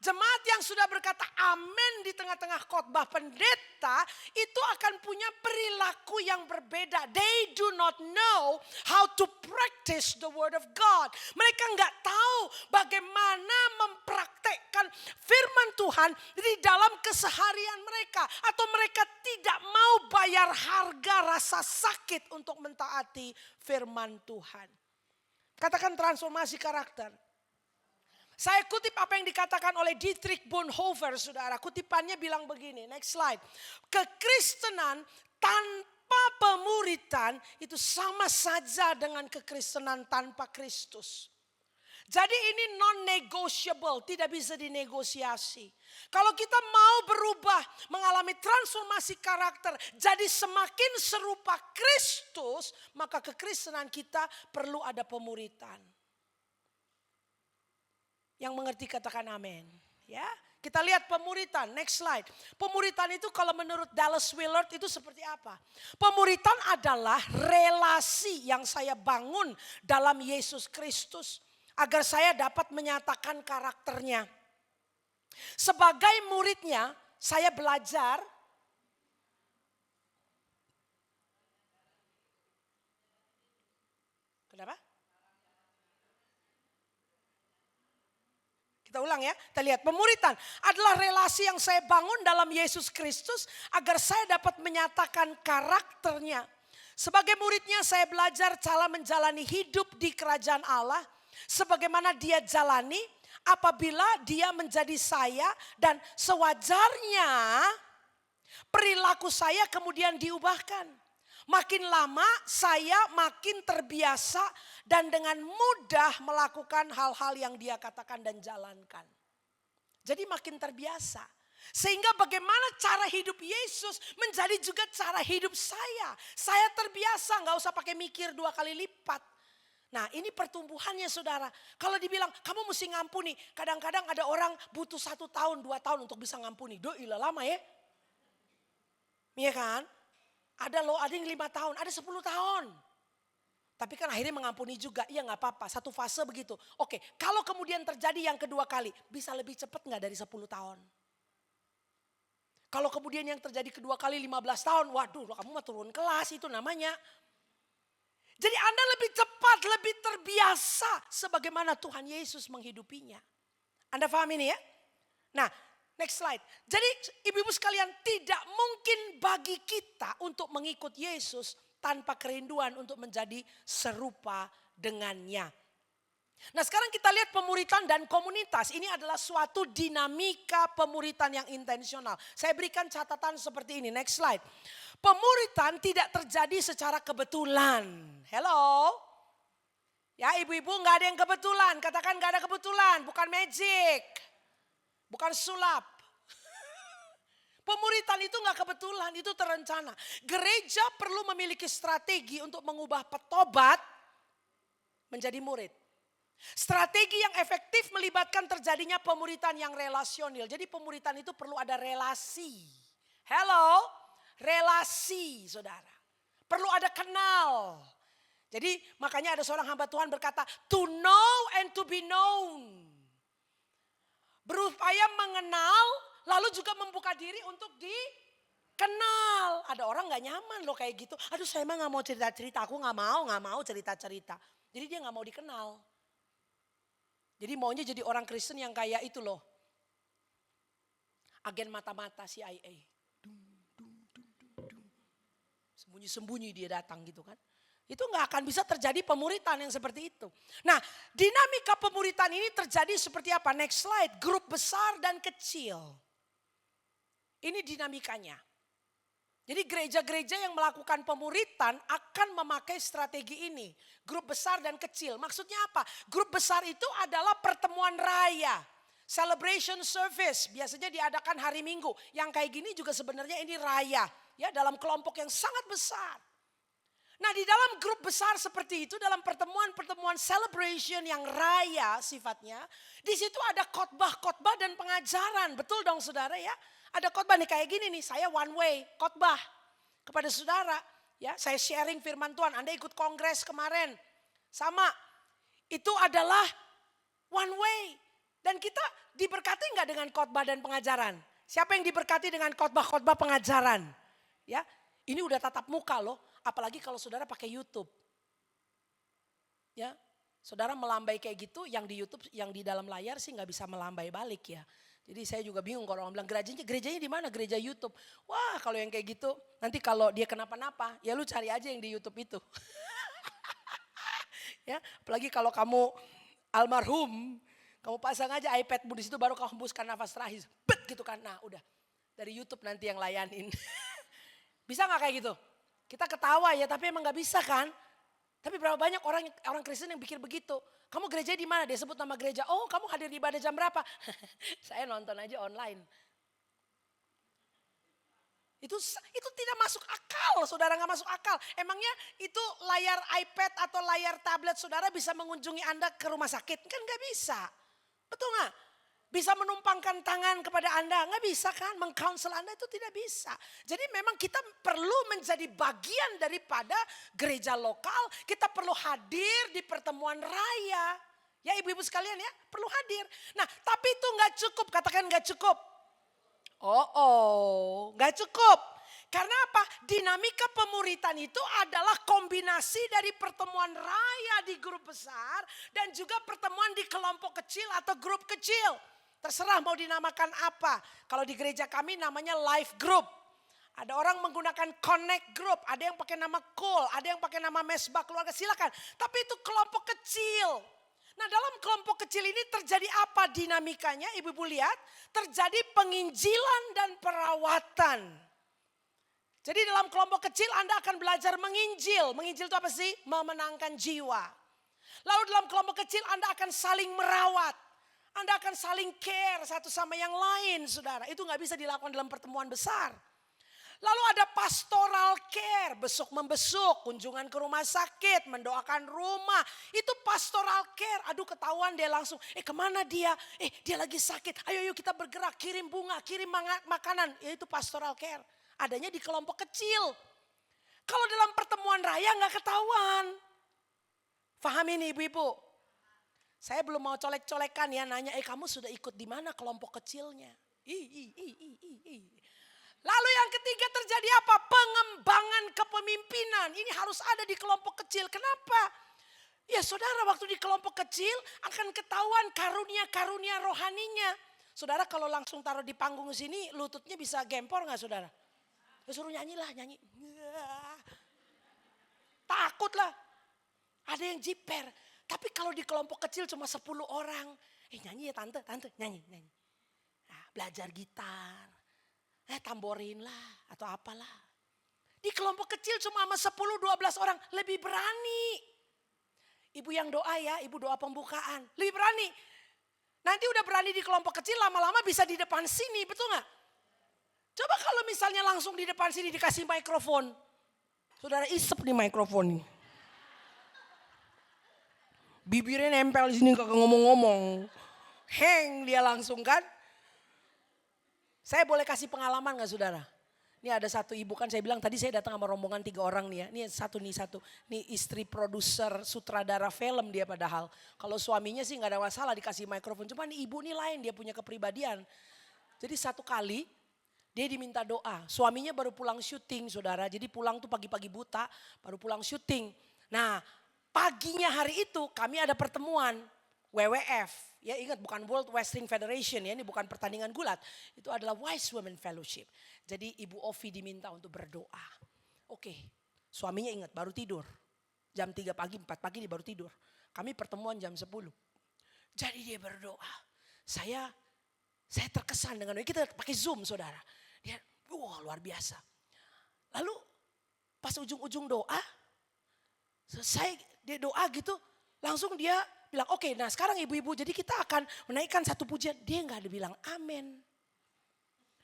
jemaat yang sudah berkata amin di tengah-tengah khotbah pendeta, itu akan punya perilaku yang berbeda. They do not know how to practice the word of God. Mereka nggak tahu bagaimana mempraktekkan firman Tuhan di dalam keseharian mereka. Atau mereka tidak mau bayar harga rasa sakit untuk mentaati firman Tuhan. Katakan transformasi karakter. Saya kutip apa yang dikatakan oleh Dietrich Bonhoeffer, saudara. Kutipannya bilang begini, next slide. Kekristenan tanpa pemuritan itu sama saja dengan kekristenan tanpa Kristus. Jadi ini non-negotiable, tidak bisa dinegosiasi. Kalau kita mau berubah, mengalami transformasi karakter, jadi semakin serupa Kristus, maka kekristenan kita perlu ada pemuritan. Yang mengerti katakan amin. Ya, kita lihat pemuritan, next slide. Pemuritan itu kalau menurut Dallas Willard itu seperti apa? Pemuritan adalah relasi yang saya bangun dalam Yesus Kristus. Agar saya dapat menyatakan karakternya. Sebagai muridnya, saya belajar. Kenapa? Kita ulang ya, kita lihat pemuritan adalah relasi yang saya bangun dalam Yesus Kristus agar saya dapat menyatakan karakternya. Sebagai muridnya saya belajar cara menjalani hidup di kerajaan Allah sebagaimana dia jalani apabila dia menjadi saya dan sewajarnya perilaku saya kemudian diubahkan. Makin lama saya makin terbiasa dan dengan mudah melakukan hal-hal yang dia katakan dan jalankan. Jadi makin terbiasa. Sehingga bagaimana cara hidup Yesus menjadi juga cara hidup saya. Saya terbiasa, gak usah pakai mikir 2 kali lipat. Nah ini pertumbuhannya saudara. Kalau dibilang kamu mesti ngampuni. Kadang-kadang ada orang butuh 1 tahun 2 tahun untuk bisa ngampuni. Doi lama ya. Iya kan? Ada loh, ada yang 5 tahun, ada 10 tahun. Tapi kan akhirnya mengampuni juga, iya gak apa-apa, satu fase begitu. Oke, kalau kemudian terjadi yang kedua kali, bisa lebih cepat gak dari 10 tahun? Kalau kemudian yang terjadi kedua kali 15 tahun, waduh kamu mah turun kelas itu namanya. Jadi Anda lebih cepat, lebih terbiasa sebagaimana Tuhan Yesus menghidupinya. Anda paham ini ya? Nah, next slide. Jadi ibu-ibu sekalian, tidak mungkin bagi kita untuk mengikut Yesus tanpa kerinduan untuk menjadi serupa dengannya. Nah sekarang kita lihat pemuritan dan komunitas. Ini adalah suatu dinamika pemuritan yang intensional. Saya berikan catatan seperti ini. Next slide. Pemuritan tidak terjadi secara kebetulan. Hello. Ya ibu-ibu gak ada yang kebetulan. Katakan gak ada kebetulan. Bukan magic. Bukan sulap. Pemuritan itu gak kebetulan. Itu terencana. Gereja perlu memiliki strategi untuk mengubah petobat menjadi murid. Strategi yang efektif melibatkan terjadinya pemuritan yang relasional. Jadi pemuritan itu perlu ada relasi. Hello, relasi saudara. Perlu ada kenal. Jadi makanya ada seorang hamba Tuhan berkata, to know and to be known. Berupaya mengenal lalu juga membuka diri untuk dikenal. Ada orang gak nyaman loh kayak gitu. Aduh saya emang gak mau cerita-cerita, aku gak mau cerita-cerita. Jadi dia gak mau dikenal. Jadi maunya jadi orang Kristen yang kayak itu loh. Agen mata-mata CIA. Sembunyi-sembunyi dia datang gitu kan. Itu gak akan bisa terjadi pemuritan yang seperti itu. Nah dinamika pemuritan ini terjadi seperti apa? Next slide. Grup besar dan kecil. Ini dinamikanya. Jadi gereja-gereja yang melakukan pemuritan akan memakai strategi ini. Grup besar dan kecil. Maksudnya apa? Grup besar itu adalah pertemuan raya. Celebration service. Biasanya diadakan hari Minggu. Yang kayak gini juga sebenarnya ini raya. Ya, dalam kelompok yang sangat besar. Nah di dalam grup besar seperti itu. Dalam pertemuan-pertemuan celebration yang raya sifatnya. Di situ ada khotbah-khotbah dan pengajaran. Betul dong saudara ya. Ada khotbah nih kayak gini nih, saya one way khotbah kepada saudara. Ya, saya sharing firman Tuhan. Anda ikut kongres kemarin, sama. Itu adalah one way. Dan kita diberkati nggak dengan khotbah dan pengajaran? Siapa yang diberkati dengan khotbah-khotbah pengajaran? Ya, ini udah tatap muka loh. Apalagi kalau saudara pakai YouTube. Ya, saudara melambai kayak gitu, yang di YouTube, yang di dalam layar sih nggak bisa melambai balik ya. Jadi saya juga bingung kalau orang bilang gerejanya di mana? Gereja YouTube. Wah kalau yang kayak gitu nanti kalau dia kenapa-napa ya lu cari aja yang di YouTube itu. Ya, apalagi kalau kamu almarhum, kamu pasang aja iPadmu di situ baru kamu hembuskan nafas terakhir. Bet gitu kan. Nah udah dari YouTube nanti yang layanin. Bisa nggak kayak gitu? Kita ketawa ya tapi emang nggak bisa kan? Tapi berapa banyak orang Kristen yang pikir begitu. Kamu gereja di mana? Dia sebut nama gereja. Oh kamu hadir di ibadah jam berapa? Saya nonton aja online. Itu tidak masuk akal, saudara nggak masuk akal. Emangnya itu layar iPad atau layar tablet saudara bisa mengunjungi Anda ke rumah sakit? Kan nggak bisa. Betul nggak? Bisa menumpangkan tangan kepada Anda, nggak bisa kan? Mengcounsel Anda itu tidak bisa. Jadi memang kita perlu menjadi bagian daripada gereja lokal. Kita perlu hadir di pertemuan raya. Ya ibu-ibu sekalian ya, perlu hadir. Nah tapi itu nggak cukup, katakan nggak cukup. Nggak cukup. Karena apa? Dinamika pemuritan itu adalah kombinasi dari pertemuan raya di grup besar dan juga pertemuan di kelompok kecil atau grup kecil. Terserah mau dinamakan apa. Kalau di gereja kami namanya life group. Ada orang menggunakan connect group. Ada yang pakai nama cool. Ada yang pakai nama mesbah keluarga. Silakan. Tapi itu kelompok kecil. Nah dalam kelompok kecil ini terjadi apa dinamikanya? Ibu-ibu lihat. Terjadi penginjilan dan perawatan. Jadi dalam kelompok kecil Anda akan belajar menginjil. Menginjil itu apa sih? Memenangkan jiwa. Lalu dalam kelompok kecil Anda akan saling merawat. Anda akan saling care satu sama yang lain saudara. Itu gak bisa dilakukan dalam pertemuan besar. Lalu ada pastoral care, besuk-membesuk, kunjungan ke rumah sakit, mendoakan rumah. Itu pastoral care, aduh ketahuan dia langsung, kemana dia? Dia lagi sakit, ayo kita bergerak, kirim bunga, kirim makanan. Itu pastoral care, adanya di kelompok kecil. Kalau dalam pertemuan raya gak ketahuan. Faham ini ibu-ibu? Saya belum mau colek-colekan ya nanya, kamu sudah ikut di mana kelompok kecilnya? Lalu yang ketiga terjadi apa? Pengembangan kepemimpinan. Ini harus ada di kelompok kecil. Kenapa? Ya saudara waktu di kelompok kecil akan ketahuan karunia-karunia rohaninya. Saudara kalau langsung taruh di panggung sini lututnya bisa gempor gak saudara? Suruh nyanyilah, nyanyi. Takut lah. Ada yang jiper. Tapi kalau di kelompok kecil cuma 10 orang. Nyanyi ya tante, nyanyi. Nah, belajar gitar. Tamborin lah atau apalah. Di kelompok kecil cuma sama 10-12 orang lebih berani. Ibu yang doa ya, ibu doa pembukaan. Lebih berani. Nanti udah berani di kelompok kecil lama-lama bisa di depan sini, betul gak? Coba kalau misalnya langsung di depan sini dikasih mikrofon. Saudara isep nih mikrofon nih. Bibirnya nempel di sini kagak ngomong-ngomong. Heng dia langsung kan. Saya boleh kasih pengalaman gak saudara? Ini ada satu ibu kan saya bilang tadi saya datang sama rombongan 3 orang nih ya. Ini satu. Ini istri produser sutradara film dia padahal. Kalau suaminya sih gak ada masalah dikasih mikrofon. Cuma nih ibu ini lain dia punya kepribadian. Jadi satu kali dia diminta doa. Suaminya baru pulang syuting saudara. Jadi pulang tuh pagi-pagi buta baru pulang syuting. Nah paginya hari itu kami ada pertemuan. WWF, ya ingat bukan World Wrestling Federation ya, ini bukan pertandingan gulat. Itu adalah Wise Women Fellowship. Jadi Ibu Ovi diminta untuk berdoa. Oke, suaminya ingat baru tidur. Jam 3 pagi, 4 pagi dia baru tidur. Kami pertemuan jam 10. Jadi dia berdoa. Saya terkesan dengan kita pakai Zoom saudara. Dia luar biasa. Lalu pas ujung-ujung doa, selesai dia doa gitu, langsung dia bilang oke, nah sekarang ibu-ibu jadi kita akan menaikkan satu pujian. Dia gak ada bilang amin.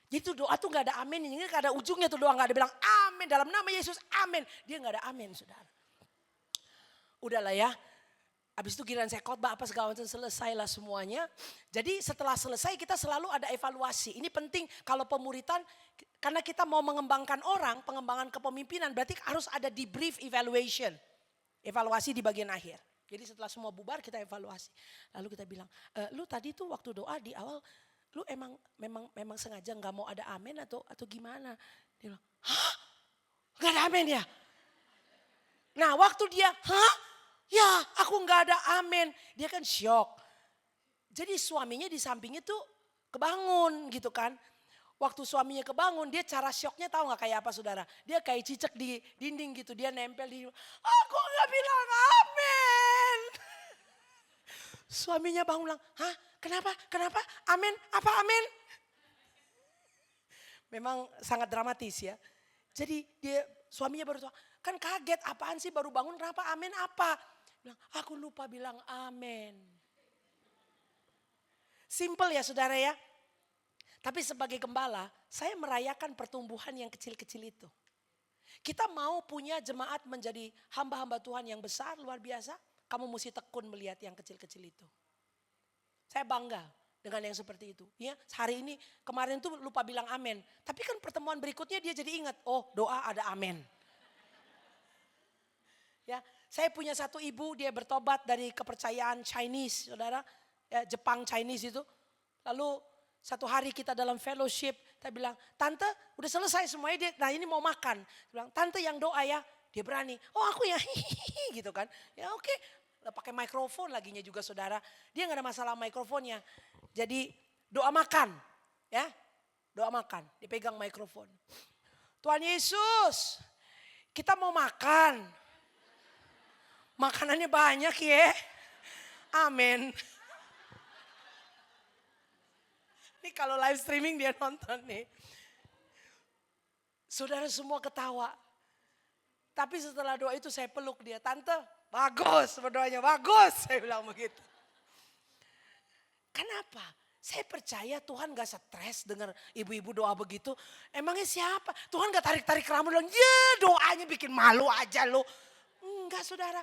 Jadi tuh doa tuh gak ada amin. Ini gak ada ujungnya tuh doa gak ada bilang amin. Dalam nama Yesus amin. Dia gak ada amin saudara. Udahlah ya. Habis itu giliran saya khotbah apa segala macam selesailah semuanya. Jadi setelah selesai kita selalu ada evaluasi. Ini penting kalau pemuritan karena kita mau mengembangkan orang, pengembangan kepemimpinan berarti harus ada debrief evaluation. Evaluasi di bagian akhir. Jadi setelah semua bubar kita evaluasi. Lalu kita bilang, lu tadi tuh waktu doa di awal, lu memang sengaja nggak mau ada amin atau gimana? Dia bilang, hah? Nggak ada amin ya? Nah waktu dia, hah? Ya aku nggak ada amin. Dia kan syok. Jadi suaminya di sampingnya tuh kebangun gitu kan. Waktu suaminya kebangun, dia cara syoknya tahu nggak kayak apa saudara? Dia kayak cicak di dinding gitu, dia nempel di, aku nggak bilang amin. Suaminya bangun bilang, hah kenapa? Amin, apa amin? Memang sangat dramatis ya. Jadi suaminya baru tahu, kan kaget apaan sih baru bangun kenapa amin apa? Bilang, aku lupa bilang amin. Simple ya saudara ya. Tapi sebagai gembala, saya merayakan pertumbuhan yang kecil-kecil itu. Kita mau punya jemaat menjadi hamba-hamba Tuhan yang besar, luar biasa. Kamu mesti tekun melihat yang kecil-kecil itu. Saya bangga dengan yang seperti itu. Ya, hari ini, kemarin tuh lupa bilang amin. Tapi kan pertemuan berikutnya dia jadi ingat, oh doa ada amin. Ya, saya punya satu ibu, dia bertobat dari kepercayaan Chinese, saudara. Ya, Jepang Chinese itu. Lalu satu hari kita dalam fellowship, saya bilang, tante udah selesai semuanya, nah ini mau makan. Dia bilang, tante yang doa ya, dia berani. Oh aku ya hihihi gitu kan. Ya oke, pakai mikrofon laginya juga saudara. Dia gak ada masalah mikrofonnya. Jadi doa makan, ya doa makan, dipegang mikrofon. Tuhan Yesus, kita mau makan. Makanannya banyak ya, amin. Ini kalau live streaming dia nonton nih. Saudara semua ketawa. Tapi setelah doa itu saya peluk dia. Tante, bagus berdoanya, bagus. Saya bilang begitu. Kenapa? Saya percaya Tuhan gak stres dengar ibu-ibu doa begitu. Emangnya siapa? Tuhan gak tarik-tarik rambut bilang, ya doanya bikin malu aja lo. Enggak saudara.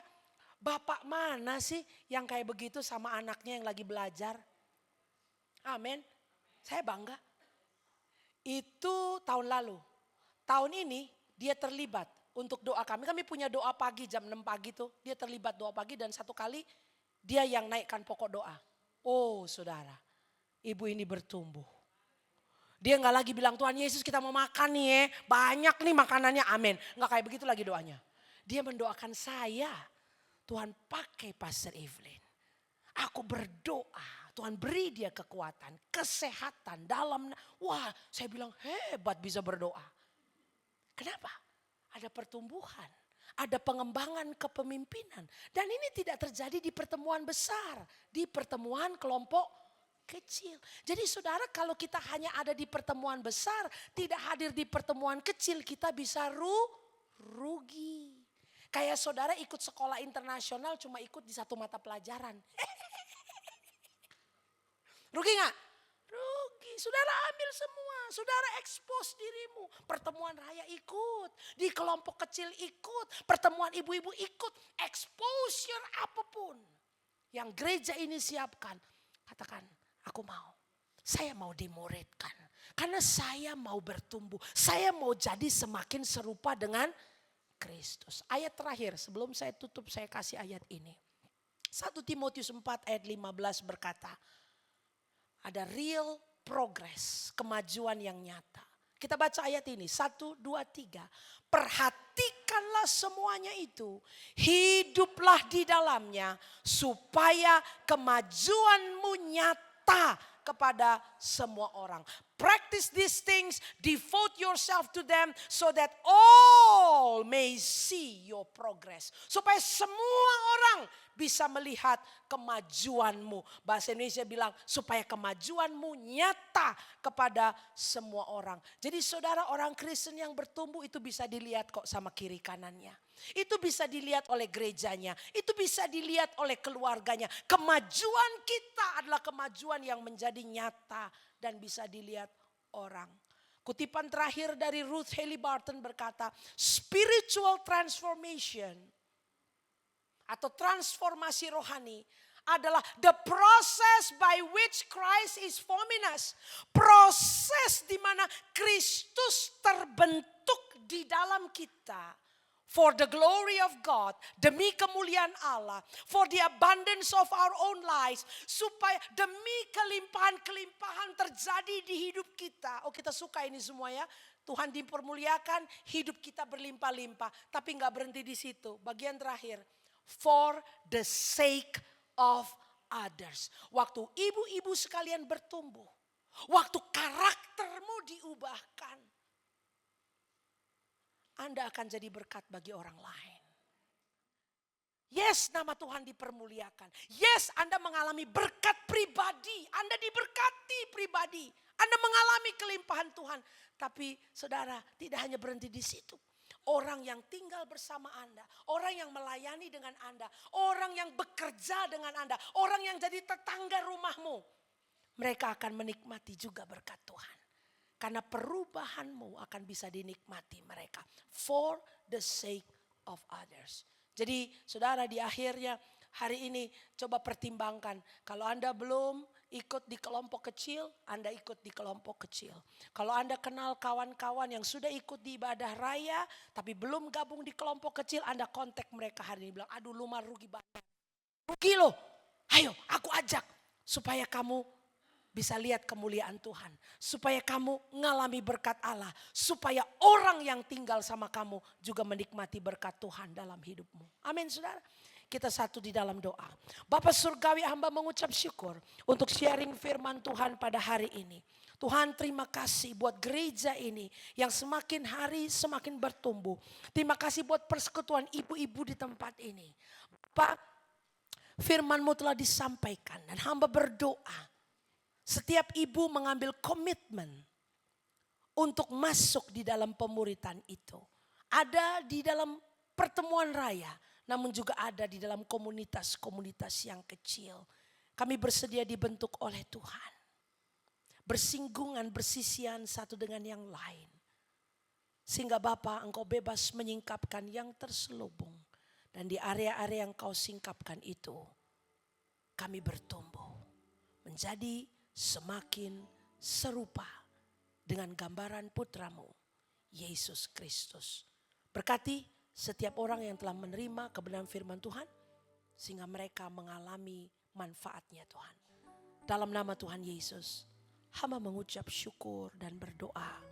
Bapak mana sih yang kayak begitu sama anaknya yang lagi belajar? Amin. Saya bangga. Itu tahun lalu. Tahun ini dia terlibat untuk doa kami. Kami punya doa pagi jam 6 pagi tuh. Dia terlibat doa pagi dan satu kali dia yang naikkan pokok doa. Oh saudara, ibu ini bertumbuh. Dia gak lagi bilang Tuhan Yesus kita mau makan nih ya. Banyak nih makanannya, amin. Gak kayak begitu lagi doanya. Dia mendoakan saya. Tuhan pakai Pastor Evelyn. Aku berdoa. Tuhan beri dia kekuatan, kesehatan dalam. Wah saya bilang hebat bisa berdoa. Kenapa? Ada pertumbuhan. ada pengembangan kepemimpinan. Dan ini tidak terjadi di pertemuan besar, di pertemuan kelompok kecil. Jadi saudara, kalau kita hanya ada di pertemuan besar, tidak hadir di pertemuan kecil, kita bisa rugi. Kayak saudara ikut sekolah internasional cuma ikut di satu mata pelajaran. Rugi gak? Rugi. Saudara ambil semua. Saudara expose dirimu. Pertemuan raya ikut. Di kelompok kecil ikut. Pertemuan ibu-ibu ikut. Exposure apapun yang gereja ini siapkan. Katakan, aku mau. Saya mau dimuridkan. Karena saya mau bertumbuh. Saya mau jadi semakin serupa dengan Kristus. Ayat terakhir sebelum saya tutup, saya kasih ayat ini. 1 Timotius 4 ayat 15 berkata, ada real progress, kemajuan yang nyata. Kita baca ayat ini, 1, 2, 3. Perhatikanlah semuanya itu, hiduplah di dalamnya supaya kemajuanmu nyata kepada semua orang. Practice these things, devote yourself to them so that all may see your progress. Supaya semua orang bisa melihat kemajuanmu. Bahasa Indonesia bilang supaya kemajuanmu nyata kepada semua orang. Jadi saudara, orang Kristen yang bertumbuh itu bisa dilihat kok sama kiri kanannya. Itu bisa dilihat oleh gerejanya. Itu bisa dilihat oleh keluarganya. Kemajuan kita adalah kemajuan yang menjadi nyata dan bisa dilihat orang. Kutipan terakhir dari Ruth Haley Barton berkata, spiritual transformation atau transformasi rohani adalah the process by which Christ is forming us. Proses di mana Kristus terbentuk di dalam kita. For the glory of God, demi kemuliaan Allah, for the abundance of our own lives, supaya demi kelimpahan-kelimpahan terjadi di hidup kita. Oh, kita suka ini semua ya. Tuhan dipermuliakan, hidup kita berlimpah-limpah. Tapi gak berhenti di situ. Bagian terakhir, for the sake of others. Waktu ibu-ibu sekalian bertumbuh, waktu karaktermu diubahkan, Anda akan jadi berkat bagi orang lain. Yes, nama Tuhan dipermuliakan. Yes, Anda mengalami berkat pribadi. Anda diberkati pribadi. Anda mengalami kelimpahan Tuhan. Tapi saudara, tidak hanya berhenti di situ. Orang yang tinggal bersama Anda, orang yang melayani dengan Anda, orang yang bekerja dengan Anda, orang yang jadi tetangga rumahmu, mereka akan menikmati juga berkat Tuhan. Karena perubahanmu akan bisa dinikmati mereka. For the sake of others. Jadi saudara, di akhirnya hari ini coba pertimbangkan. Kalau Anda belum ikut di kelompok kecil, Anda ikut di kelompok kecil. Kalau Anda kenal kawan-kawan yang sudah ikut di ibadah raya, tapi belum gabung di kelompok kecil, Anda kontak mereka hari ini. Bilang, aduh lu mah rugi banget. Rugi loh, ayo aku ajak. Supaya kamu bisa lihat kemuliaan Tuhan. Supaya kamu ngalami berkat Allah. Supaya orang yang tinggal sama kamu juga menikmati berkat Tuhan dalam hidupmu. Amin saudara. Kita satu di dalam doa. Bapa Surgawi, hamba mengucap syukur untuk sharing firman Tuhan pada hari ini. Tuhan, terima kasih buat gereja ini yang semakin hari semakin bertumbuh. Terima kasih buat persekutuan ibu-ibu di tempat ini. Pak, firman-Mu telah disampaikan dan hamba berdoa. Setiap ibu mengambil komitmen untuk masuk di dalam pemuritan itu. Ada di dalam pertemuan raya, namun juga ada di dalam komunitas-komunitas yang kecil. Kami bersedia dibentuk oleh Tuhan. Bersinggungan, bersisian satu dengan yang lain. Sehingga Bapa, Engkau bebas menyingkapkan yang terselubung. Dan di area-area yang Kau singkapkan itu, kami bertumbuh. Menjadi semakin serupa dengan gambaran putramu, Yesus Kristus. Berkati setiap orang yang telah menerima kebenaran firman Tuhan, sehingga mereka mengalami manfaatnya Tuhan. Dalam nama Tuhan Yesus, hamba mengucap syukur dan berdoa.